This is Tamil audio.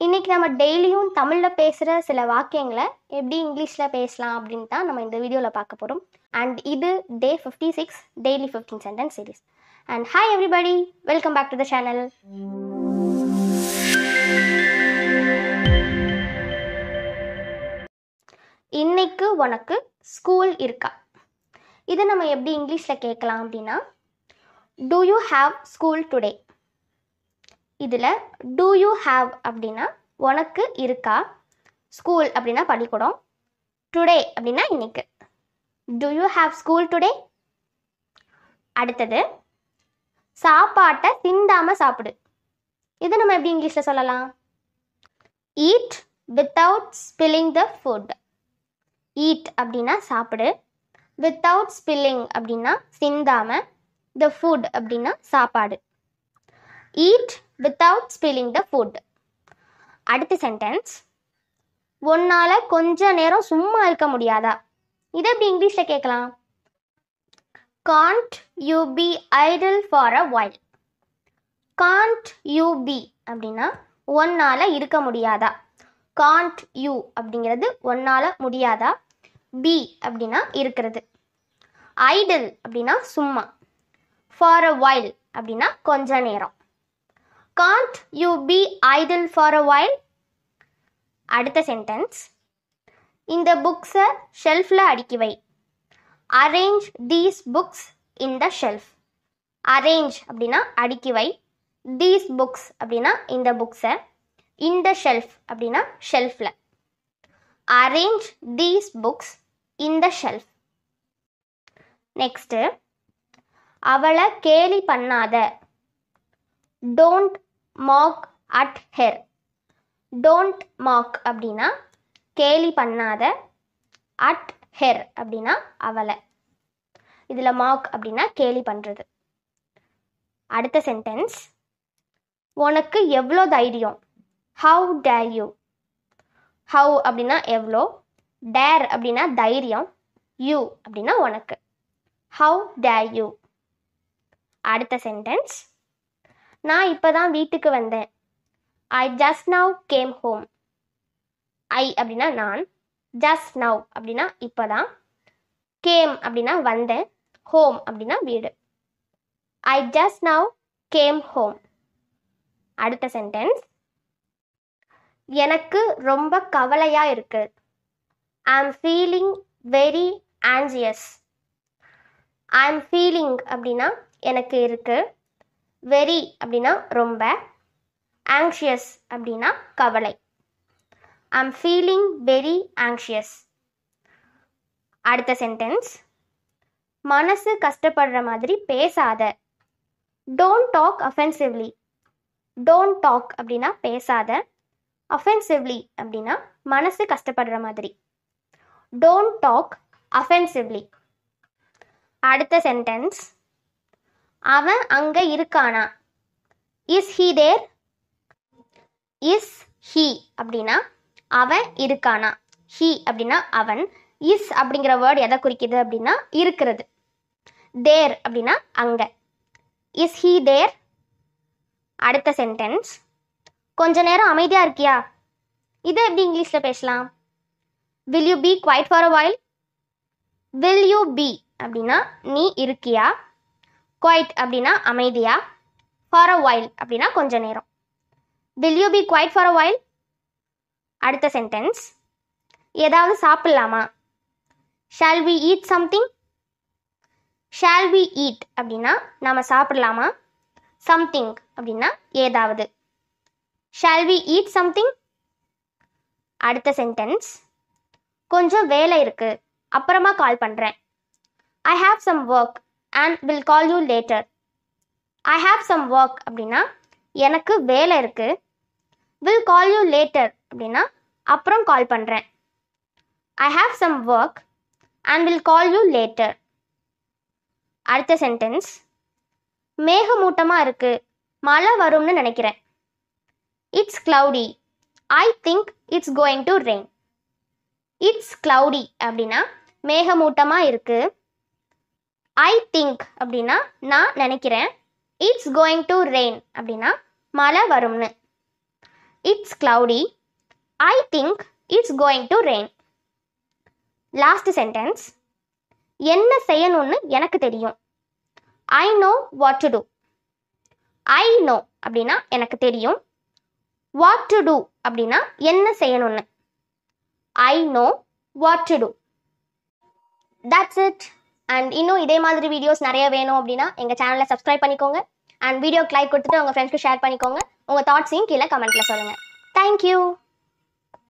இன்னைக்கு நம்ம டெய்லியும் தமிழில் பேசுகிற சில வாக்கியங்களை எப்படி இங்கிலீஷில் பேசலாம் அப்படின்னு தான் நம்ம இந்த வீடியோவில் பார்க்க போகிறோம். அண்ட் இது day 56 daily 15 sentence series. And hi everybody, welcome back to the channel. இன்னைக்கு உனக்கு ஸ்கூல் இருக்கா? இது நம்ம எப்படி இங்கிலீஷில் கேட்கலாம் அப்படின்னா, do you have school today? இதில் டூ யூ ஹாவ் அப்படின்னா உனக்கு இருக்கா, ஸ்கூல் அப்படின்னா பள்ளிக்கூடம், டுடே அப்படின்னா இன்னைக்கு. Do you have school today? அடுத்தது, சாப்பாட்டை சிந்தாமல் சாப்பிடு. இதை நம்ம எப்படி இங்கிலீஷில் சொல்லலாம்? Eat without spilling the food. Eat அப்படின்னா சாப்பிடு, வித்தவுட் ஸ்பில்லிங் அப்படின்னா சிந்தாம, த ஃபுட் அப்படின்னா சாப்பாடு. Eat without spilling the food. அடுத்த சென்டென்ஸ், உன்னால் கொஞ்ச நேரம் சும்மா இருக்க முடியாதா? இதை எப்படி இங்கிலீஷில் கேட்கலாம்? Can't you be idle for a while. Can't you be அப்படின்னா உன்னால் இருக்க முடியாதா. காண்ட் யூ அப்படிங்கிறது உன்னால் முடியாதா, பி அப்படின்னா இருக்கிறது, ஐடில் அப்படின்னா சும்மா, ஃபார் அ வைல் அப்படின்னா கொஞ்ச நேரம். Can't you be idle for a while. அடுத்த சென்டென்ஸ், இந்த புக்ஸை ஷெல்ஃபில் அடுக்கி வை. Arrange these books in the shelf. Arrange அப்படின்னா அடுக்கி வை, தீஸ் புக்ஸ் அப்படின்னா இந்த புக்ஸை, இன் த ஷெல்ஃப் அப்படின்னா ஷெல்ஃபில். Arrange these books in the shelf. Next, அவளை கேலி பண்ணாத. Don't mock at her. Don't mock அப்படின்னா கேலி பண்ணாத, அட் ஹெர் அப்படின்னா அவளை. இதில் மாக் அப்படின்னா கேலி பண்ணுறது. அடுத்த சென்டென்ஸ், உனக்கு எவ்வளோ தைரியம். How dare you. ஹவு அப்படின்னா எவ்வளோ, டேர் அப்படின்னா தைரியம், யூ அப்படின்னா உனக்கு. How dare you. அடுத்த சென்டென்ஸ், நான் இப்போ தான் வீட்டுக்கு வந்தேன். I just now came home. I அப்படின்னா நான், ஜஸ்ட் நவ் அப்படின்னா இப்போ தான், கேம் அப்படின்னா வந்தேன், ஹோம் அப்படின்னா வீடு. I just now came home. அடுத்த சென்டென்ஸ், எனக்கு ரொம்ப கவலையாக இருக்கு. I am feeling very anxious. I am feeling அப்படின்னா எனக்கு இருக்கு, வெரி அப்படின்னா ரொம்ப, ஆங்ஷியஸ் அப்படின்னா கவலை. I am feeling very anxious. அடுத்த சென்டென்ஸ், மனசு கஷ்டப்படுற மாதிரி பேசாத. Don't talk offensively. Don't talk அப்படின்னா பேசாத, அஃபென்சிவ்லி அப்படின்னா மனசு கஷ்டப்படுற மாதிரி. Don't talk offensively. அடுத்த சென்டென்ஸ், அவன் அங்கே இருக்கானா. Is he there. Is he அப்படின்னா அவன் இருக்கானா, ஹீ அப்படின்னா அவன், இஸ் அப்படிங்கிற வேர்டு எதை குறிக்குது அப்படின்னா இருக்கிறது, தேர் அப்படின்னா அங்கே. இஸ் ஹீ தேர். அடுத்த சென்டென்ஸ், கொஞ்ச நேரம் அமைதியாக இருக்கியா. இதை எப்படி இங்கிலீஷில் பேசலாம்? Will you be quiet for a while. Will you be அப்படின்னா நீ இருக்கியா, குவைட் அப்படின்னா அமைதியா, ஃபார் அ வைல் அப்படின்னா கொஞ்ச நேரம். Will you be quiet for a while. அடுத்த சென்டென்ஸ், ஏதாவது சாப்பிட்லாமா. Shall we eat something. Shall we eat அப்படின்னா நம்ம சாப்பிடலாமா, சம்திங் அப்படின்னா ஏதாவது. Shall we eat something. அடுத்த சென்டென்ஸ், கொஞ்சம் வேலை இருக்கு, அப்புறமா கால் பண்ணுறேன். I have some work and will call you later. I have some work அப்படின்னா எனக்கு வேலை இருக்கு, வில் கால் யூ லேட்டர் அப்படின்னா அப்புறம் கால் பண்ணுறேன். I have some work and will call you later. அடுத்த சென்டென்ஸ், மேகமூட்டமாக இருக்கு, மழை வரும்னு நினைக்கிறேன். It's cloudy. I think it's going to rain. It's cloudy அப்படின்னா மேகமூட்டமாக இருக்கு, ஐ திங்க் அப்படின்னா நான் நினைக்கிறேன், இட்ஸ் கோயிங் டு ரெயின் அப்படின்னா மழை வரும்னு. It's cloudy. I think it's going to rain. Last sentence. என்ன செய்யணும்னு எனக்கு தெரியும். I know what to do. I know அப்படின்னா எனக்கு தெரியும். What to do அப்படின்னா என்ன செய்யணும்னு. I know what to do. That's it. And இன்னும் இதே மாதிரி வீடியோஸ் நிறைய வேணும் அப்படின்னா எங்கள் சேனலை சப்ஸ்கிரைப் பண்ணிக்கோங்க. அண்ட் வீடியோக்கு லைக் கொடுத்துட்டு உங்கள் ஃப்ரெண்ட்ஸ்க்கு ஷேர் பண்ணிக்கோங்க. உங்கள் தாட்ஸையும் கீழே கமெண்ட்டில் சொல்லுங்கள். தேங்க்யூ.